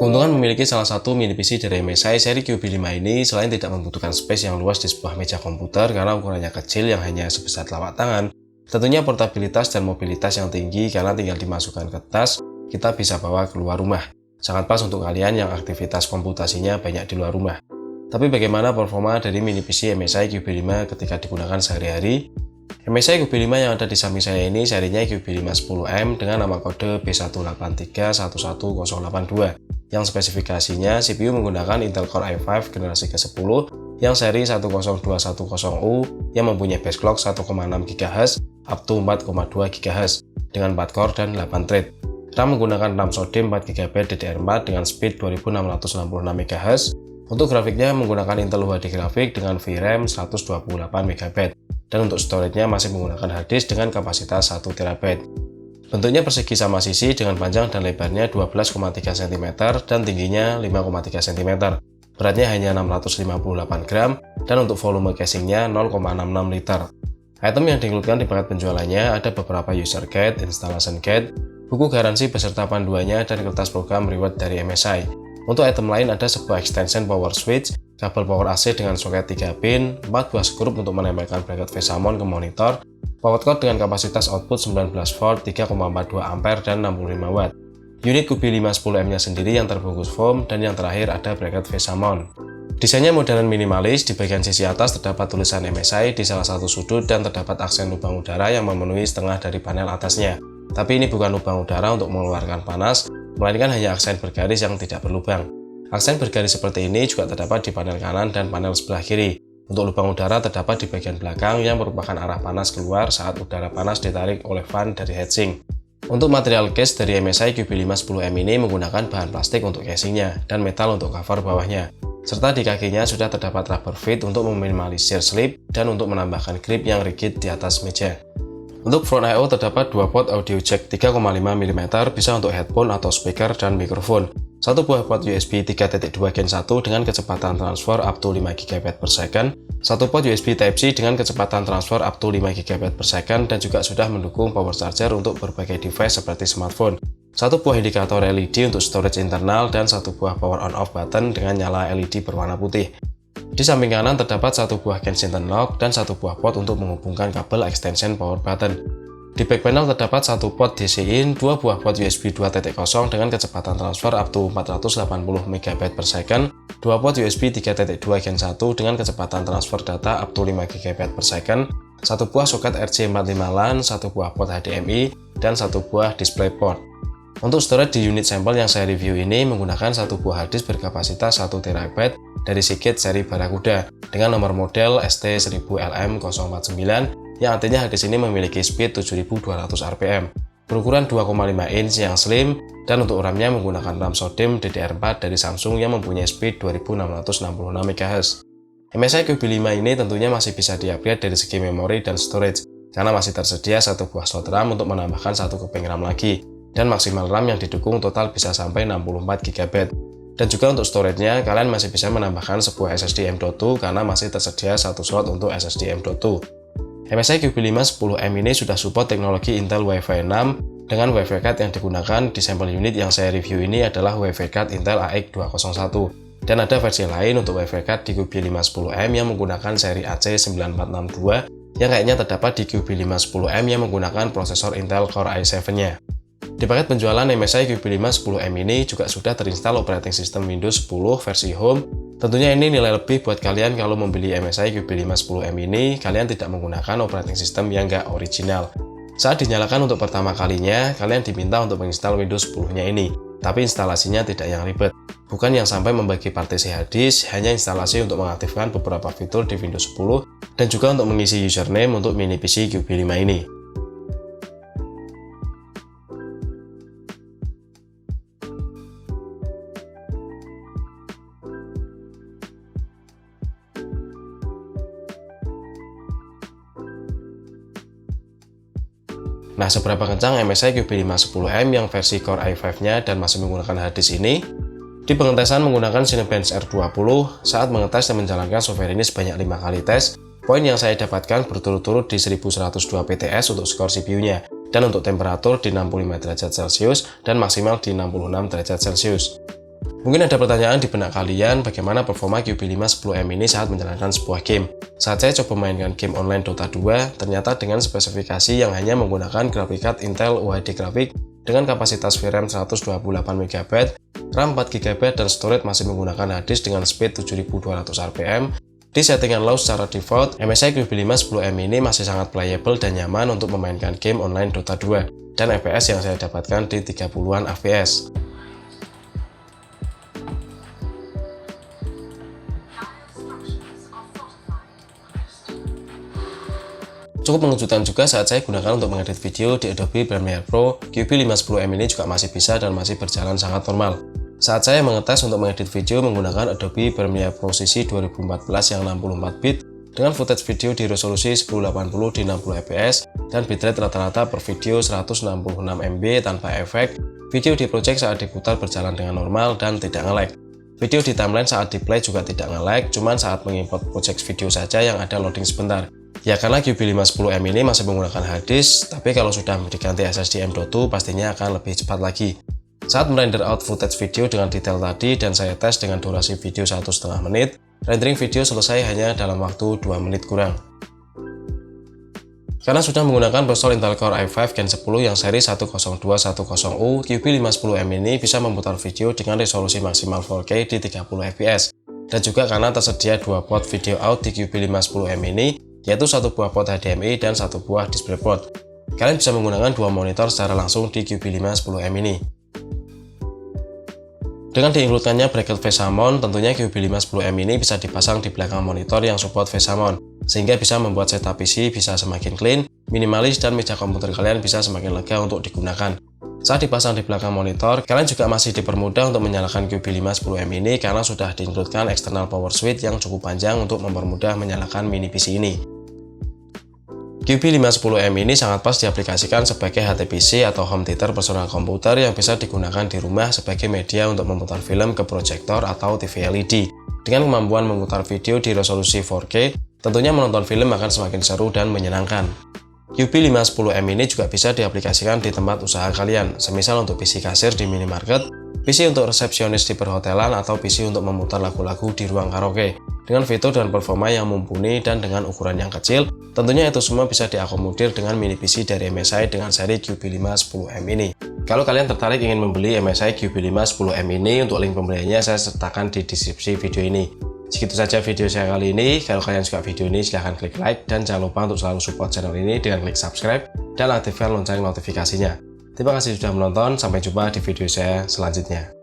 Keuntungan memiliki salah satu mini PC dari MSI seri QB5 ini selain tidak membutuhkan space yang luas di sebuah meja komputer karena ukurannya kecil yang hanya sebesar telapak tangan, tentunya portabilitas dan mobilitas yang tinggi karena tinggal dimasukkan ke tas, kita bisa bawa keluar rumah. Sangat pas untuk kalian yang aktivitas komputasinya banyak di luar rumah. Tapi bagaimana performa dari mini PC MSI QB5 ketika digunakan sehari-hari? MSI QB5 yang ada di samping saya ini serinya QB510M dengan nama kode B183111082 yang spesifikasinya CPU menggunakan Intel Core i5 generasi ke-10 yang seri 10210U yang mempunyai base clock 1,6 GHz up to 4,2 GHz dengan 4 core dan 8 thread. RAM menggunakan RAM SODIMM 4GB DDR4 dengan speed 2666 MHz. Untuk grafiknya menggunakan Intel UHD grafik dengan VRAM 128MB dan untuk storage-nya masih menggunakan hard disk dengan kapasitas 1TB. Bentuknya persegi sama sisi dengan panjang dan lebarnya 12,3 cm dan tingginya 5,3 cm. Beratnya hanya 658 gram dan untuk volume casingnya 0,66 liter. Item yang diinkludkan di paket penjualannya ada beberapa user guide, installation guide, buku garansi beserta panduannya dan kertas program reward dari MSI. Untuk item lain ada sebuah extension power switch, kabel power AC dengan soket 3 pin, 4 buah skrup untuk menempelkan bracket face mount ke monitor, power cord dengan kapasitas output 19 volt, 3,42 ampere dan 65 watt. Unit QB510M-nya sendiri yang terbungkus foam dan yang terakhir ada bracket face mount. Desainnya modern minimalis, di bagian sisi atas terdapat tulisan MSI di salah satu sudut dan terdapat aksen lubang udara yang memenuhi setengah dari panel atasnya. Tapi ini bukan lubang udara untuk mengeluarkan panas, melainkan hanya aksen bergaris yang tidak berlubang. Aksen bergaris seperti ini juga terdapat di panel kanan dan panel sebelah kiri. Untuk lubang udara terdapat di bagian belakang yang merupakan arah panas keluar saat udara panas ditarik oleh fan dari heatsink. Untuk material case dari MSI QB510M ini menggunakan bahan plastik untuk casingnya dan metal untuk cover bawahnya. Serta di kakinya sudah terdapat rubber feet untuk meminimalisir slip dan untuk menambahkan grip yang rigid di atas meja. Untuk front I/O terdapat 2 port audio jack 3,5 mm bisa untuk headphone atau speaker dan mikrofon. Satu buah port USB 3.2 Gen 1 dengan kecepatan transfer up to 5 GB per second, satu port USB Type-C dengan kecepatan transfer up to 5 GB per second dan juga sudah mendukung power charger untuk berbagai device seperti smartphone. Satu buah indikator LED untuk storage internal dan satu buah power on-off button dengan nyala LED berwarna putih. Di samping kanan terdapat satu buah Kensington lock dan satu buah port untuk menghubungkan kabel extension power button. Di back panel terdapat satu port DC-in, dua buah port USB 2.0 dengan kecepatan transfer up to 480 MB per second, dua port USB 3.2 Gen 1 dengan kecepatan transfer data up to 5 GB per second, satu buah soket RJ45 LAN, satu buah port HDMI, dan satu buah DisplayPort. Untuk storage di unit sampel yang saya review ini menggunakan satu buah hard disk berkapasitas 1 TB dari Seagate seri Barakuda dengan nomor model ST1000LM049 yang artinya hard disk ini memiliki speed 7200 rpm, berukuran 2,5 inch yang slim, dan untuk RAM-nya menggunakan RAM SODIMM DDR4 dari Samsung yang mempunyai speed 2666 MHz. MSI QB5 ini tentunya masih bisa di-upgrade dari segi memori dan storage karena masih tersedia satu buah slot RAM untuk menambahkan satu keping RAM lagi. Dan maksimal RAM yang didukung total bisa sampai 64 GB. Dan juga untuk storage-nya, kalian masih bisa menambahkan sebuah SSD M.2 karena masih tersedia satu slot untuk SSD M.2. MSI QB510M ini sudah support teknologi Intel Wi-Fi 6 dengan Wi-Fi card yang digunakan di sampel unit yang saya review ini adalah Wi-Fi card Intel AX201. Dan ada versi lain untuk Wi-Fi card di QB510M yang menggunakan seri AC9462 yang kayaknya terdapat di QB510M yang menggunakan prosesor Intel Core i7-nya. Di paket penjualan MSI QB510M ini juga sudah terinstall operating system Windows 10 versi Home. Tentunya ini nilai lebih buat kalian kalau membeli MSI QB510M ini, kalian tidak menggunakan operating system yang nggak original. Saat dinyalakan untuk pertama kalinya, kalian diminta untuk menginstal Windows 10-nya ini, tapi instalasinya tidak yang ribet. Bukan yang sampai membagi partisi hard disk, hanya instalasi untuk mengaktifkan beberapa fitur di Windows 10 dan juga untuk mengisi username untuk mini PC QB5 ini. Nah, seberapa kencang MSI QB510M yang versi Core i5-nya dan masih menggunakan hard disk ini? Di pengetesan menggunakan Cinebench R20, saat mengetes dan menjalankan software ini sebanyak 5 kali tes, poin yang saya dapatkan berturut-turut di 1102 PTS untuk skor CPU-nya, dan untuk temperatur di 65 derajat Celcius dan maksimal di 66 derajat Celcius. Mungkin ada pertanyaan di benak kalian bagaimana performa QB510M ini saat menjalankan sebuah game. Saat saya coba mainkan game online Dota 2, ternyata dengan spesifikasi yang hanya menggunakan grafik card Intel UHD grafik dengan kapasitas VRAM 128MB, RAM 4GB, dan storage masih menggunakan hard disk dengan speed 7200 rpm. Di settingan low secara default, MSI QB510M ini masih sangat playable dan nyaman untuk memainkan game online Dota 2, dan FPS yang saya dapatkan di 30-an fps. Cukup mengejutkan juga saat saya gunakan untuk mengedit video di Adobe Premiere Pro, QB510M ini juga masih bisa dan masih berjalan sangat normal. Saat saya mengetes untuk mengedit video menggunakan Adobe Premiere Pro CC 2014 yang 64 bit dengan footage video di resolusi 1080 di 60 fps dan bitrate rata-rata per video 166 MB tanpa efek, video di project saat diputar berjalan dengan normal dan tidak nge-lag. Video di timeline saat di play juga tidak nge-lag, cuman saat mengimport project video saja yang ada loading sebentar. Ya karena QB510M ini masih menggunakan hard disk, tapi kalau sudah diganti SSD M.2 pastinya akan lebih cepat lagi. Saat merender out footage video dengan detail tadi dan saya tes dengan durasi video 1,5 menit, rendering video selesai hanya dalam waktu 2 menit kurang. Karena sudah menggunakan prosesor Intel Core i5 Gen 10 yang seri 10210U, QB510M ini bisa memutar video dengan resolusi maksimal 4K di 30 fps. Dan juga karena tersedia dua port video out di QB510M ini, yaitu satu buah port HDMI dan satu buah DisplayPort. Kalian bisa menggunakan dua monitor secara langsung di QB510M ini. Dengan diinkludkannya bracket face mount, tentunya QB510M ini bisa dipasang di belakang monitor yang support face mount, sehingga bisa membuat setup PC bisa semakin clean, minimalis, dan meja komputer kalian bisa semakin lega untuk digunakan. Saat dipasang di belakang monitor, kalian juga masih dipermudah untuk menyalakan QB510M ini karena sudah diinkludkan external power switch yang cukup panjang untuk mempermudah menyalakan mini PC ini. QB510M ini sangat pas diaplikasikan sebagai HTPC atau home theater personal komputer yang bisa digunakan di rumah sebagai media untuk memutar film ke proyektor atau TV LED. Dengan kemampuan memutar video di resolusi 4K, tentunya menonton film akan semakin seru dan menyenangkan. QB510M ini juga bisa diaplikasikan di tempat usaha kalian, semisal untuk PC kasir di minimarket, PC untuk resepsionis di perhotelan, atau PC untuk memutar lagu-lagu di ruang karaoke. Dengan fitur dan performa yang mumpuni dan dengan ukuran yang kecil, tentunya itu semua bisa diakomodir dengan mini PC dari MSI dengan seri QB510M ini. Kalau kalian tertarik ingin membeli MSI QB510M ini, untuk link pembeliannya saya sertakan di deskripsi video ini. Segitu saja video saya kali ini. Kalau kalian suka video ini, silahkan klik like, dan jangan lupa untuk selalu support channel ini dengan klik subscribe dan aktifkan lonceng notifikasinya. Terima kasih sudah menonton, sampai jumpa di video saya selanjutnya.